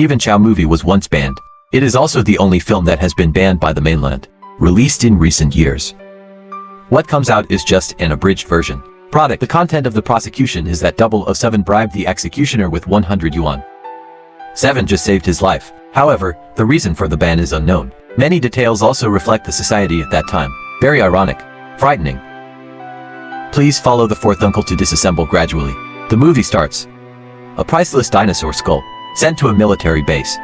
Stephen Chow movie was once banned. It is also the only film that has been banned by the mainland, released in recent years. What comes out is just an abridged version. Product. The content of the prosecution is that 007 bribed the executioner with 100 yuan. 7 just saved his life. However, the reason for the ban is unknown. Many details also reflect the society at that time. Very ironic. Frightening. Please follow the fourth uncle to disassemble gradually. The movie starts. A priceless dinosaur skull, sent to a military base.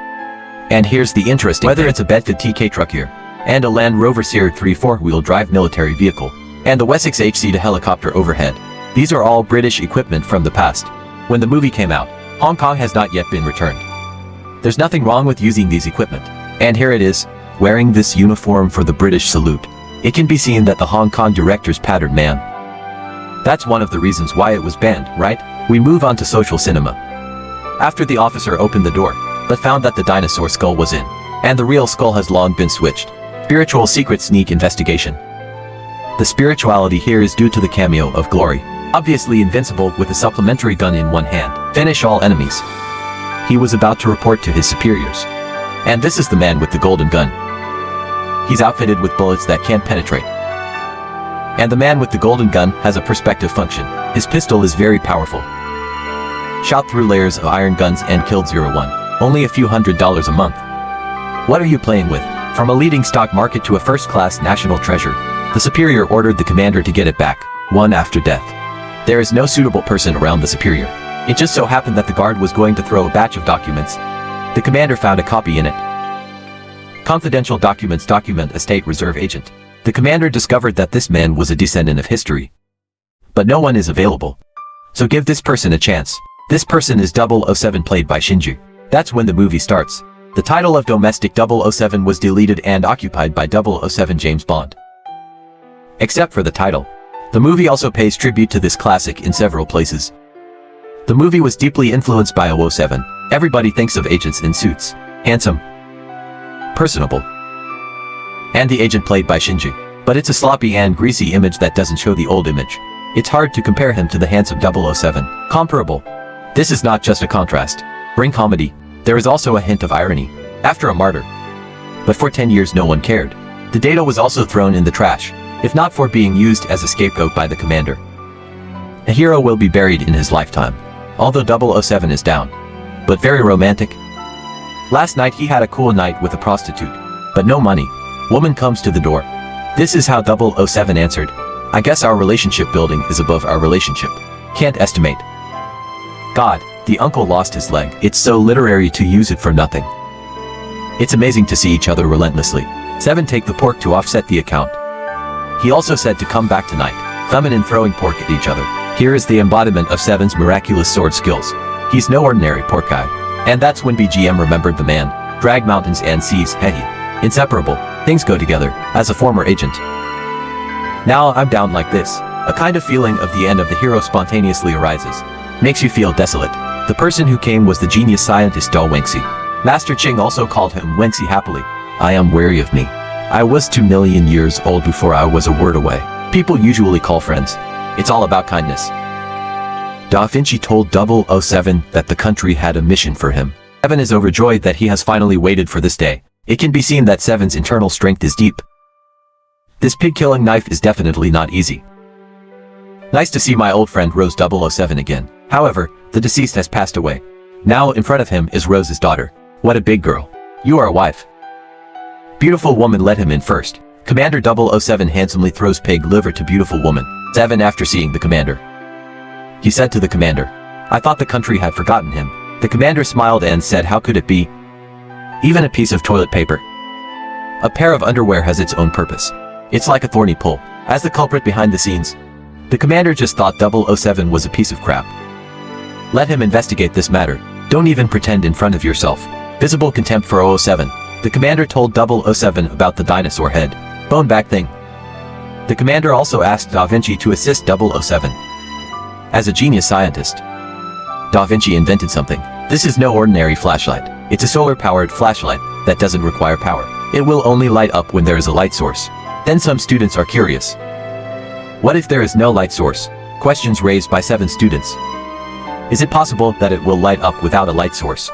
And here's the interesting whether thing. It's a Bedford TK truck here, and a Land Rover Series 3 4-wheel drive military vehicle, and the Wessex HC to helicopter overhead. These are all British equipment from the past. When the movie came out, Hong Kong has not yet been returned. There's nothing wrong with using these equipment. And here it is, wearing this uniform for the British salute. It can be seen that the Hong Kong director's patterned man. That's one of the reasons why it was banned, right? We move on to social cinema. After the officer opened the door, but found that the dinosaur skull was in, and the real skull has long been switched. Spiritual secret sneak investigation. The spirituality here is due to the cameo of Glory, obviously invincible with a supplementary gun in one hand, finish all enemies. He was about to report to his superiors. And this is the man with the golden gun. He's outfitted with bullets that can't penetrate. And the man with the golden gun has a perspective function. His pistol is very powerful. Shot through layers of iron guns and killed 01. Only a few $100s a month. What are you playing with? From a leading stock market to a first-class national treasure, the superior ordered the commander to get it back, one after death. There is no suitable person around the superior. It just so happened that the guard was going to throw a batch of documents. The commander found a copy in it. Confidential documents document a state reserve agent. The commander discovered that this man was a descendant of history. But no one is available. So give this person a chance. This person is 007 played by Shinju. That's when the movie starts. The title of Domestic 007 was deleted and occupied by 007 James Bond. Except for the title. The movie also pays tribute to this classic in several places. The movie was deeply influenced by 007. Everybody thinks of agents in suits. Handsome. Personable. And the agent played by Shinju. But it's a sloppy and greasy image that doesn't show the old image. It's hard to compare him to the handsome 007. Comparable. This is not just a contrast. Bring comedy. There is also a hint of irony. After a martyr. But for 10 years no one cared. The data was also thrown in the trash, if not for being used as a scapegoat by the commander. A hero will be buried in his lifetime. Although 007 is down. But very romantic. Last night he had a cool night with a prostitute. But no money. Woman comes to the door. This is how 007 answered. I guess our relationship building is above our relationship. Can't estimate. God, the uncle lost his leg. It's so literary to use it for nothing. It's amazing to see each other relentlessly. 7 take the pork to offset the account. He also said to come back tonight. Feminine throwing pork at each other. Here is the embodiment of 7's miraculous sword skills. He's no ordinary pork guy. And that's when BGM remembered the man. Drag mountains and seas, hehe. Inseparable. Things go together, as a former agent. Now I'm down like this. A kind of feeling of the end of the hero spontaneously arises. Makes you feel desolate. The person who came was the genius scientist Da Wengsi. Master Ching also called him Wengsi happily. I am wary of me. I was 2 million years old before I was a word away. People usually call friends. It's all about kindness. Da Vinci told 007 that the country had a mission for him. 7 is overjoyed that he has finally waited for this day. It can be seen that 7's internal strength is deep. This pig-killing knife is definitely not easy. Nice to see my old friend Rose 007 again. However, the deceased has passed away. Now in front of him is Rose's daughter. What a big girl. You are a wife. Beautiful woman let him in first. Commander 007 handsomely throws pig liver to beautiful woman. 7 after seeing the commander. He said to the commander, I thought the country had forgotten him. The commander smiled and said how could it be? Even a piece of toilet paper. A pair of underwear has its own purpose. It's like a thorny pull. As the culprit behind the scenes, the commander just thought 007 was a piece of crap. Let him investigate this matter. Don't even pretend in front of yourself. Visible contempt for 007. The commander told 007 about the dinosaur head, bone back thing. The commander also asked Da Vinci to assist 007. As a genius scientist, Da Vinci invented something. This is no ordinary flashlight. It's a solar-powered flashlight that doesn't require power. It will only light up when there is a light source. Then some students are curious. What if there is no light source? Questions raised by 7 students. Is it possible that it will light up without a light source?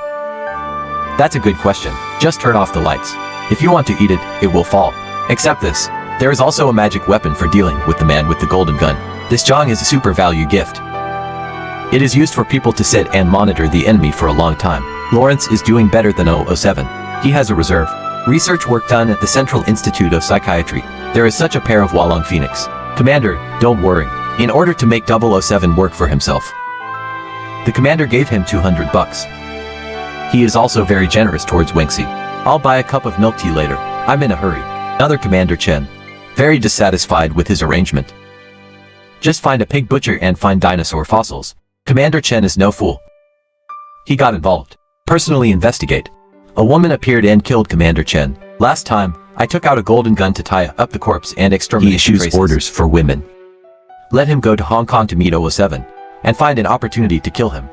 That's a good question. Just turn off the lights. If you want to eat it, it will fall. Except this. There is also a magic weapon for dealing with the man with the golden gun. This jong is a super value gift. It is used for people to sit and monitor the enemy for a long time. Lawrence is doing better than 007. He has a reserve. Research work done at the Central Institute of Psychiatry. There is such a pair of Walong Phoenix. Commander, don't worry. In order to make 007 work for himself, the commander gave him $200. He is also very generous towards Wengxi. I'll buy a cup of milk tea later. I'm in a hurry. Another Commander Chen. Very dissatisfied with his arrangement. Just find a pig butcher and find dinosaur fossils. Commander Chen is no fool. He got involved. Personally investigate. A woman appeared and killed Commander Chen. Last time, I took out a golden gun to tie up the corpse and exterminate the traces. He issues orders for women. Let him go to Hong Kong to meet 007 and find an opportunity to kill him.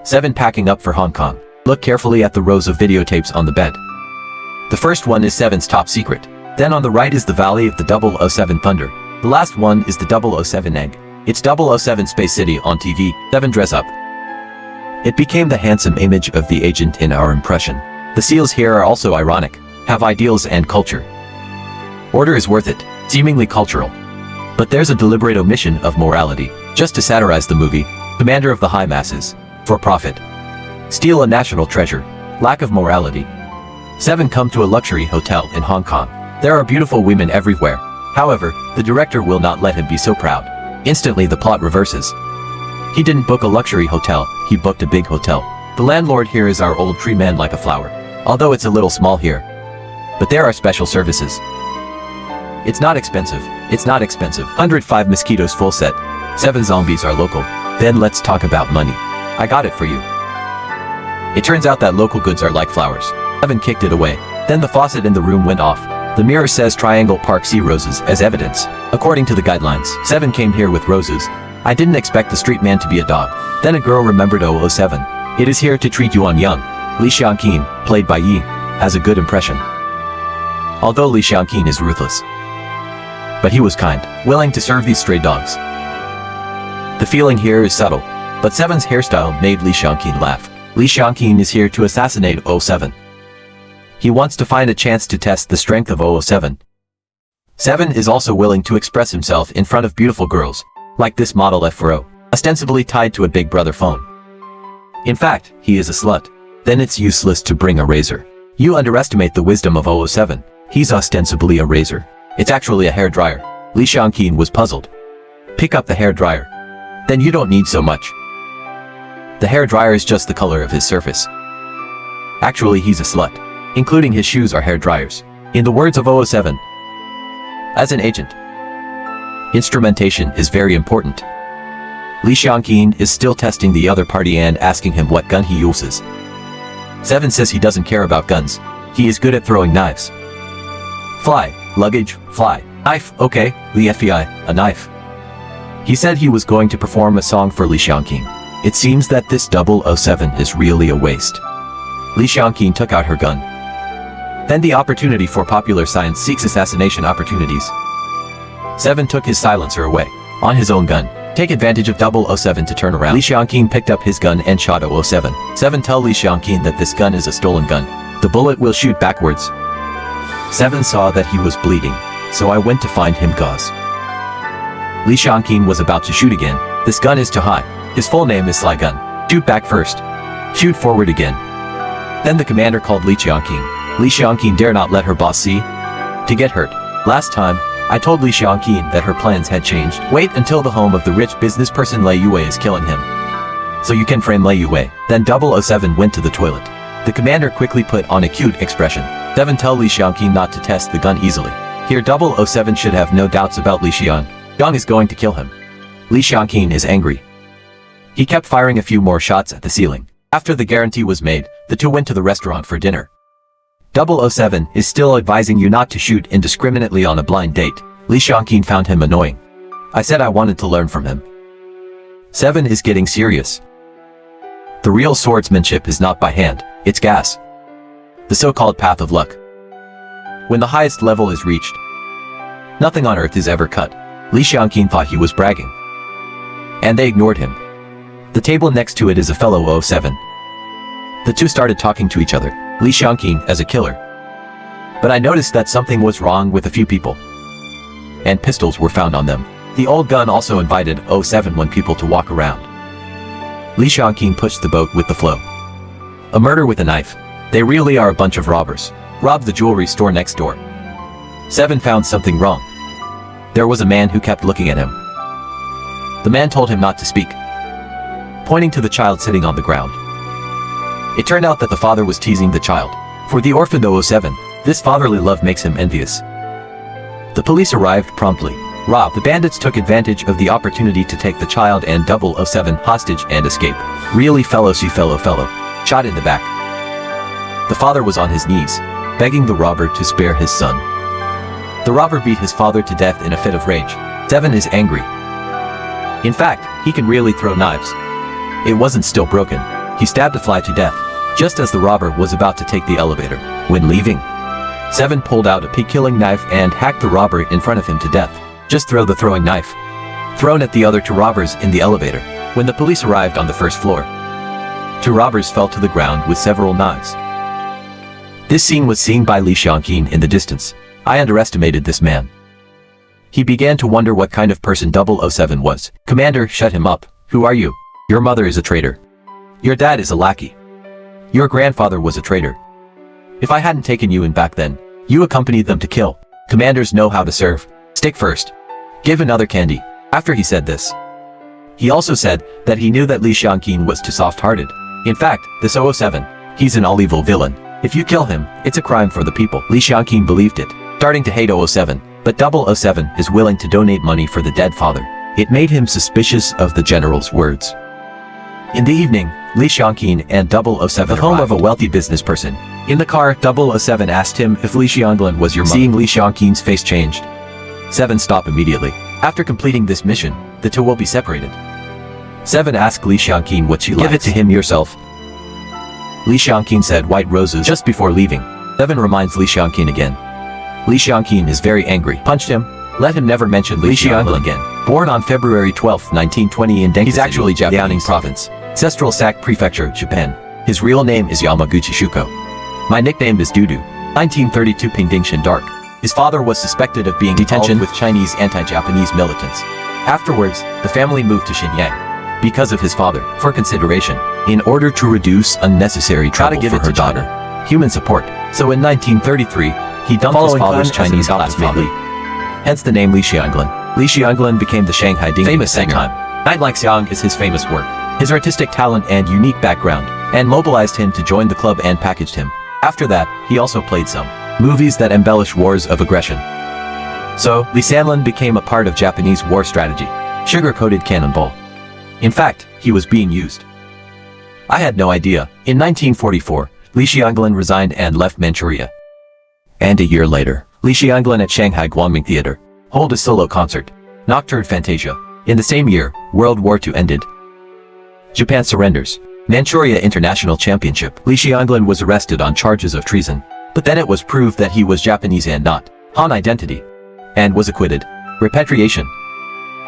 7 packing up for Hong Kong. Look carefully at the rows of videotapes on the bed. The first one is 7's top secret. Then on the right is the Valley of the 007 Thunder. The last one is the 007 Egg. It's 007 Space City on TV. 7 dress up. It became the handsome image of the agent in our impression. The seals here are also ironic, have ideals and culture. Order is worth it, seemingly cultural. But there's a deliberate omission of morality, just to satirize the movie, Commander of the High Masses, for profit. Steal a national treasure, lack of morality. 7 come to a luxury hotel in Hong Kong. There are beautiful women everywhere. However, the director will not let him be so proud. Instantly the plot reverses. He didn't book a luxury hotel, he booked a big hotel. The landlord here is our old tree man like a flower. Although it's a little small here. But there are special services. It's not expensive. 105 mosquitoes full set. 7 zombies are local. Then let's talk about money. I got it for you. It turns out that local goods are like flowers. 7 kicked it away. Then the faucet in the room went off. The mirror says Triangle Park Sea Roses as evidence. According to the guidelines, 7 came here with roses. I didn't expect the street man to be a dog. Then a girl remembered 007. It is here to treat you on young. Li Xiangqin, played by Yi, has a good impression. Although Li Xiangqin is ruthless. But he was kind, willing to serve these stray dogs. The feeling here is subtle. But 7's hairstyle made Li Xiangqin laugh. Li Xiangqin is here to assassinate 007. He wants to find a chance to test the strength of 007. 7 is also willing to express himself in front of beautiful girls, like this model F4O, ostensibly tied to a Big Brother phone. In fact, he is a slut. Then it's useless to bring a razor. You underestimate the wisdom of 007. He's ostensibly a razor. It's actually a hair dryer. Li Xiangqin was puzzled. Pick up the hair dryer. Then you don't need so much. The hair dryer is just the color of his surface. Actually, he's a slut. Including his shoes are hair dryers. In the words of 007, as an agent, instrumentation is very important. Li Xiangqin is still testing the other party and asking him what gun he uses. 7 says he doesn't care about guns. He is good at throwing knives. Fly, luggage, fly. Knife, okay, Li Fei, a knife. He said he was going to perform a song for Li Xiangqin. It seems that this 007 is really a waste. Li Xiangqin took out her gun. Then the opportunity for popular science seeks assassination opportunities. 7 took his silencer away. On his own gun. Take advantage of 007 to turn around. Li Xiangqin picked up his gun and shot 007. 7 tell Li Xiangqin that this gun is a stolen gun. The bullet will shoot backwards. 7 saw that he was bleeding, so I went to find him gauze. Li Xiangqin was about to shoot again. This gun is too high. His full name is Sly Gun. Shoot back first. Shoot forward again. Then the commander called Li Xiangqin. Li Xiangqin dare not let her boss see. To get hurt. Last time, I told Li Xiangqin that her plans had changed. Wait until the home of the rich business person Lei Yue is killing him. So you can frame Lei Yue. Then 007 went to the toilet. The commander quickly put on a cute expression. 7 tell Li Xiangqin not to test the gun easily. Here 007 should have no doubts about Li Xiangqin is going to kill him. Li Xiangqin is angry. He kept firing a few more shots at the ceiling. After the guarantee was made, the two went to the restaurant for dinner. 007 is still advising you not to shoot indiscriminately on a blind date. Li Xiangqin found him annoying. I said I wanted to learn from him. 7 is getting serious. The real swordsmanship is not by hand, it's gas. The so-called path of luck. When the highest level is reached, nothing on earth is ever cut. Li Xiangqin thought he was bragging. And they ignored him. The table next to it is a fellow 007. The two started talking to each other, Li Xiangqin as a killer. But I noticed that something was wrong with a few people. And pistols were found on them. The old gun also invited 071 people to walk around. Li Xiangqin pushed the boat with the flow. A murder with a knife. They really are a bunch of robbers. Robbed the jewelry store next door. 7 found something wrong. There was a man who kept looking at him. The man told him not to speak, pointing to the child sitting on the ground. It turned out that the father was teasing the child. For the orphan 007, this fatherly love makes him envious. The police arrived promptly. The bandits took advantage of the opportunity to take the child and 007 hostage and escape. Really fellow. Shot in the back. The father was on his knees, begging the robber to spare his son. The robber beat his father to death in a fit of rage. 7 is angry. In fact, he can really throw knives. It wasn't still broken. He stabbed a fly to death, just as the robber was about to take the elevator. When leaving, 7 pulled out a pig-killing knife and hacked the robber in front of him to death. Just throw the throwing knife. Thrown at the other 2 robbers in the elevator. When the police arrived on the first floor, 2 robbers fell to the ground with several knives. This scene was seen by Li Xiangqin in the distance. I underestimated this man. He began to wonder what kind of person 007 was. Commander, shut him up. Who are you? Your mother is a traitor. Your dad is a lackey. Your grandfather was a traitor. If I hadn't taken you in back then, you accompanied them to kill. Commanders know how to serve. Stick first. Give another candy. After he said this, he also said that he knew that Li Xiangqin was too soft-hearted. In fact, this 007, he's an all-evil villain. If you kill him, it's a crime for the people. Li Xiangqin believed it, starting to hate 007, but 007 is willing to donate money for the dead father. It made him suspicious of the general's words. In the evening, Li Xiangqin and 007 at home of a wealthy business person. In the car, 007 asked him if Li Xiangqin was your mother. Seeing Li Xiangqin's face changed, 7 stopped immediately. After completing this mission, the 2 will be separated. 7 asked Li Xiangqin what she likes. Give it to him yourself. Li Xiangqin said white roses just before leaving. 7 reminds Li Xiangqin again. Li Xiangqin is very angry. Punched him. Let him never mention Li Xiangqin again. Born on February 12, 1920 in Denki He's actually Japanese. Liaoning Province. Ancestral Sak Prefecture, Japan. His real name is Yamaguchi Shuko. My nickname is Dudu. 1932 Pingdingshan Dark. His father was suspected of being detention with Chinese anti-Japanese militants. Afterwards, the family moved to Shenyang because of his father, for consideration, in order to reduce unnecessary trouble for her daughter. Human support. So in 1933, he dumped his father's Chinese classmate Li. Hence the name Li Xiangqin. Li Xiangqin became the Shanghai Ding famous singer. Night Like Xiang is his famous work. His artistic talent and unique background, and mobilized him to join the club and packaged him. After that, he also played some movies that embellish wars of aggression. So, Li Xiangqin became a part of Japanese war strategy. Sugar-coated cannonball. In fact, he was being used. I had no idea. In 1944, Li Xiangqin resigned and left Manchuria. And a year later, Li Xiangqin at Shanghai Guangming Theater hold a solo concert, Nocturne Fantasia. In the same year, World War II ended. Japan surrenders. Manchuria International Championship. Li Xiangqin was arrested on charges of treason, but then it was proved that he was Japanese and not Han identity, and was acquitted. Repatriation.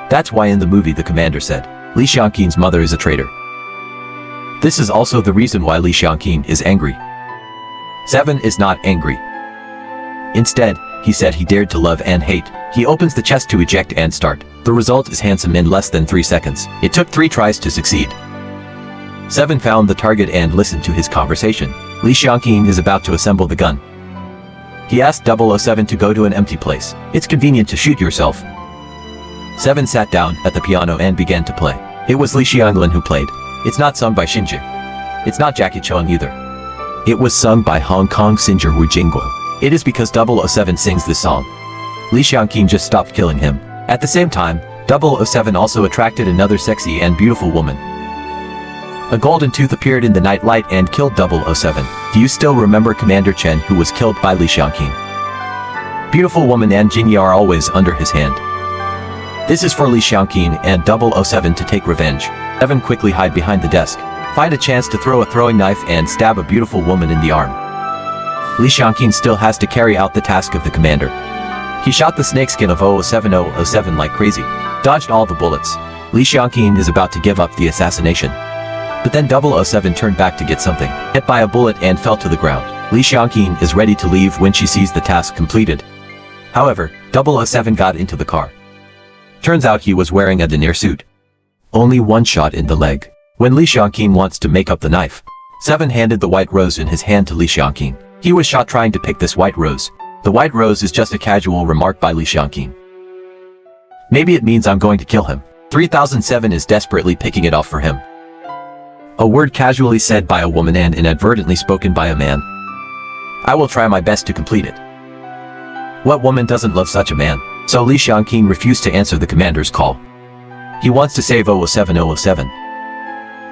That's why in the movie the commander said, Li Xiangqin's mother is a traitor. This is also the reason why Li Xiangqin is angry. 7 is not angry. Instead, he said he dared to love and hate. He opens the chest to eject and start. The result is handsome in less than 3 seconds. It took 3 tries to succeed. 7 found the target and listened to his conversation. Li Xiangqin is about to assemble the gun. He asked 007 to go to an empty place. It's convenient to shoot yourself. 7 sat down at the piano and began to play. It was Li Xiangqin who played. It's not sung by Shinji. It's not Jackie Chung either. It was sung by Hong Kong singer Wu Jingguo. It is because 007 sings this song. Li Xiangqin just stopped killing him. At the same time, 007 also attracted another sexy and beautiful woman. A golden tooth appeared in the night light and killed 007. Do you still remember Commander Chen who was killed by Li Xiangqin? Beautiful woman and Jinyi are always under his hand. This is for Li Xiangqin and 007 to take revenge. 7 quickly hide behind the desk. Find a chance to throw a throwing knife and stab a beautiful woman in the arm. Li Xiangqin still has to carry out the task of the commander. He shot the snakeskin of 007 like crazy. Dodged all the bullets. Li Xiangqin is about to give up the assassination. But then 007 turned back to get something, hit by a bullet and fell to the ground. Lee Xiangqin is ready to leave when she sees the task completed. However, 007 got into the car. Turns out he was wearing a denier suit. Only one shot in the leg. When Lee Xiangqin wants to make up the knife, 7 handed the white rose in his hand to Lee Xiangqin. He was shot trying to pick this white rose. The white rose is just a casual remark by Lee Xiangqin. Maybe it means I'm going to kill him. 3007 is desperately picking it off for him. A word casually said by a woman and inadvertently spoken by a man. I will try my best to complete it. What woman doesn't love such a man? So Lee Xiangqin refused to answer the commander's call. He wants to save 007.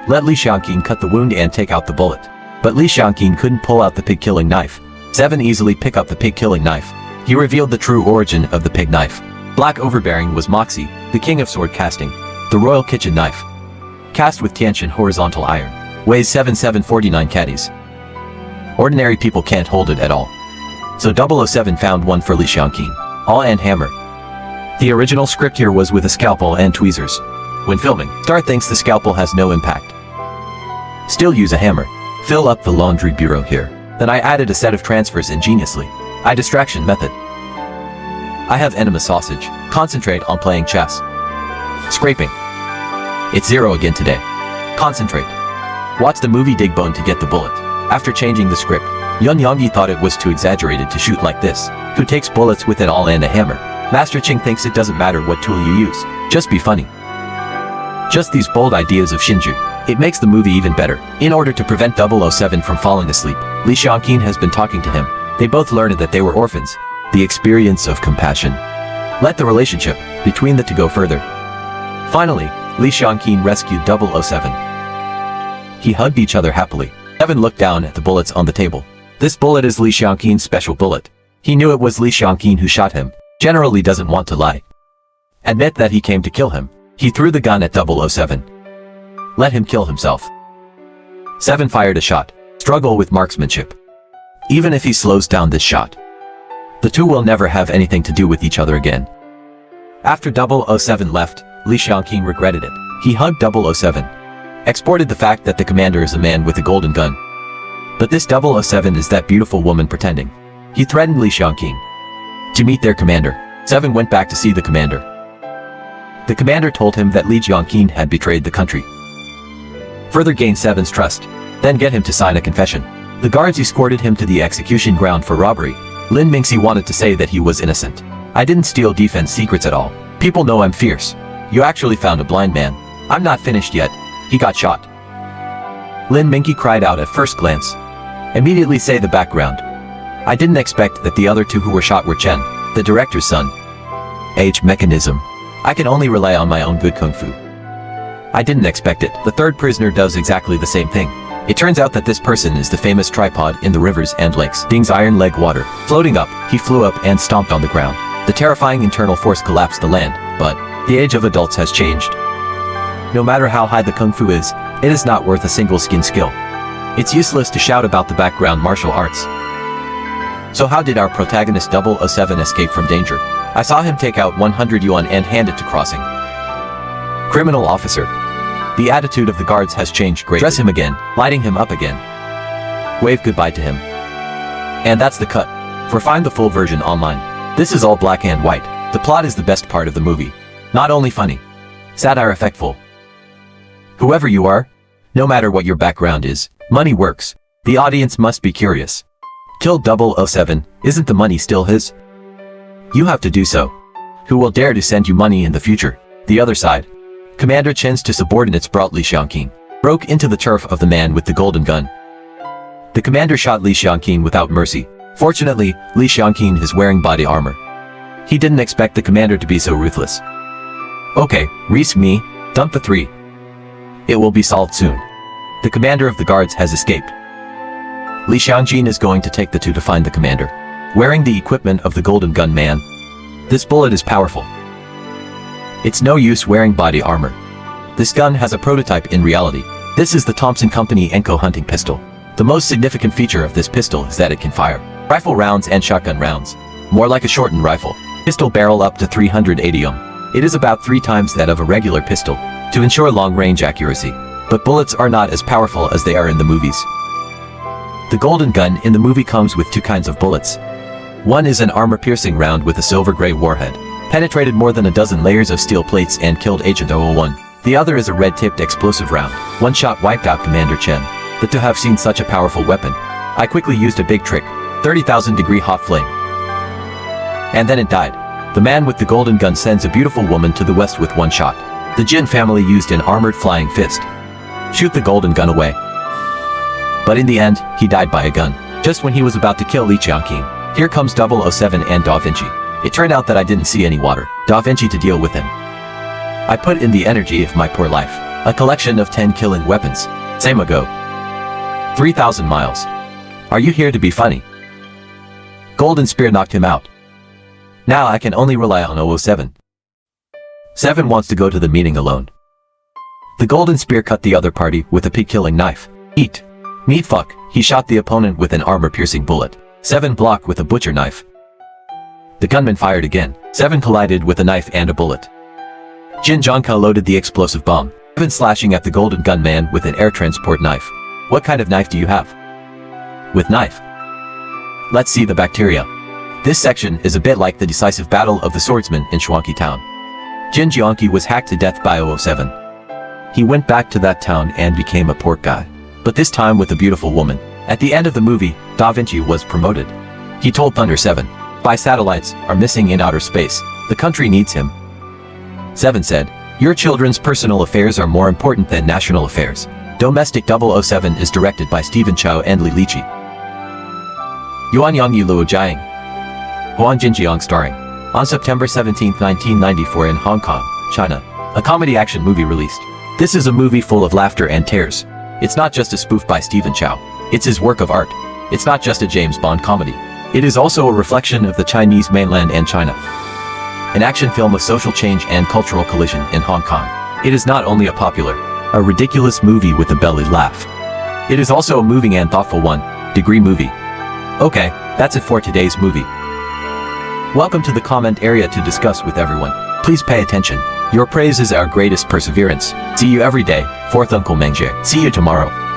Let Lee Xiangqin cut the wound and take out the bullet. But Lee Xiangqin couldn't pull out the pig-killing knife. 7 easily pick up the pig-killing knife. He revealed the true origin of the pig knife. Black overbearing was Moxie, the king of sword casting. The royal kitchen knife. Cast with Tianqian horizontal iron. Weighs 7749 caddies. Ordinary people can't hold it at all. So 007 found one for Lee Xiangqin. Awl and hammer. The original script here was with a scalpel and tweezers. When filming, Star thinks the scalpel has no impact. Still use a hammer. Fill up the laundry bureau here. Then I added a set of transfers ingeniously. Distraction method. I have enema sausage. Concentrate on playing chess. Scraping. It's 0 again today. Concentrate. Watch the movie Dig Bone to get the bullet. After changing the script, Yun Yonggi thought it was too exaggerated to shoot like this. Who takes bullets with an awl and a hammer? Master Ching thinks it doesn't matter what tool you use. Just be funny. Just these bold ideas of Shinju. It makes the movie even better. In order to prevent 007 from falling asleep, Lee Xiangqin has been talking to him. They both learned that they were orphans. The experience of compassion. Let the relationship between the two go further. Finally, Lee Xiangqin rescued 007. He hugged each other happily. 7 looked down at the bullets on the table. This bullet is Lee Xiangqin's special bullet. He knew it was Lee Xiangqin who shot him. Generally doesn't want to lie. Admit that he came to kill him. He threw the gun at 007. Let him kill himself. 7 fired a shot. Struggle with marksmanship. Even if he slows down this shot, the two will never have anything to do with each other again. After 007 left, Lee Xiangqin regretted it. He hugged 007. Exported the fact that the commander is a man with a golden gun. But this 007 is that beautiful woman pretending. He threatened Lee Xiangqin to meet their commander. 7 went back to see the commander. The commander told him that Lee Xiangqin had betrayed the country. Further gain 7's trust. Then get him to sign a confession. The guards escorted him to the execution ground for robbery. Lin Mingxi wanted to say that he was innocent. I didn't steal defense secrets at all. People know I'm fierce. You actually found a blind man. I'm not finished yet. He got shot. Lin Mingxi cried out at first glance. Immediately say the background. I didn't expect that the other 2 who were shot were Chen, the director's son. Age mechanism. I can only rely on my own good kung fu. I didn't expect it. The 3rd prisoner does exactly the same thing. It turns out that this person is the famous tripod in the rivers and lakes. Ding's iron leg water. Floating up, he flew up and stomped on the ground. The terrifying internal force collapsed the land, but the age of adults has changed. No matter how high the kung fu is, it is not worth a single skin skill. It's useless to shout about the background martial arts. So how did our protagonist 007 escape from danger? I saw him take out 100 yuan and hand it to Crossing. Criminal officer. The attitude of the guards has changed greatly. Dress him again, lighting him up again. Wave goodbye to him. And that's the cut. For find the full version online. This is all black and white. The plot is the best part of the movie. Not only funny. Satire effectful. Whoever you are, no matter what your background is, money works. The audience must be curious. Kill 007, isn't the money still his? You have to do so. Who will dare to send you money in the future? The other side. Commander Chen's 2 subordinates brought Lee Xiangqin. Broke into the turf of the man with the golden gun. The commander shot Lee Xiangqin without mercy. Fortunately, Lee Xiangqin is wearing body armor. He didn't expect the commander to be so ruthless. Okay, risk me, dump the 3. It will be solved soon. The commander of the guards has escaped. Lee Xiangqin is going to take the 2 to find the commander. Wearing the equipment of the golden gun man. This bullet is powerful. It's no use wearing body armor. This gun has a prototype in reality. This is the Thompson Company Enco hunting pistol. The most significant feature of this pistol is that it can fire rifle rounds and shotgun rounds. More like a shortened rifle. Pistol barrel up to 380 ohm. It is about 3 times that of a regular pistol. To ensure long-range accuracy, But bullets are not as powerful as they are in the movies. The golden gun in the movie comes with two kinds of bullets. One is an armor-piercing round with a silver-gray warhead. Penetrated more than a dozen layers of steel plates and killed Agent 001. The other is a red-tipped explosive round. One shot wiped out Commander Chen. But to have seen such a powerful weapon, I quickly used a big trick. 30,000-degree hot flame. And then it died. The man with the golden gun sends a beautiful woman to the west with one shot. The Jin family used an armored flying fist. Shoot the golden gun away. But in the end, he died by a gun. Just when he was about to kill Li Qiangqing. Here comes 007 and Da Vinci. It turned out that I didn't see any water. Da Vinci to deal with him. I put in the energy of my poor life. A collection of 10 killing weapons. Same ago. 3,000 miles. Are you here to be funny? Golden Spear knocked him out. Now I can only rely on 007. 7 wants to go to the meeting alone. The Golden Spear cut the other party with a pig-killing knife. Eat. Meat fuck. He shot the opponent with an armor-piercing bullet. 7 blocked with a butcher knife. The gunman fired again. 7 collided with a knife and a bullet. Jin Zhangke loaded the explosive bomb. 7 slashing at the golden gunman with an air transport knife. What kind of knife do you have? With knife. Let's see the bacteria. This section is a bit like the decisive battle of the swordsman in Shuangqi town. Jin Jiangqi was hacked to death by 007. He went back to that town and became a pork guy. But this time with a beautiful woman. At the end of the movie, Da Vinci was promoted. He told Thunder 7. Spy satellites are missing in outer space. The country needs him. 7 said, your children's personal affairs are more important than national affairs. Domestic 007 is directed by Stephen Chow and Lik-chi. Yuan Yang Yu Luo Jiang. Huang Jinjiang starring. On September 17, 1994 in Hong Kong, China. A comedy action movie released. This is a movie full of laughter and tears. It's not just a spoof by Stephen Chow. It's his work of art. It's not just a James Bond comedy. It is also a reflection of the Chinese mainland and China. An action film of social change and cultural collision in Hong Kong. It is not only a ridiculous movie with a belly laugh. It is also a moving and thoughtful one-degree movie. Okay, that's it for today's movie. Welcome to the comment area to discuss with everyone. Please pay attention. Your praise is our greatest perseverance. See you every day. 4th Uncle Mengjie. See you tomorrow.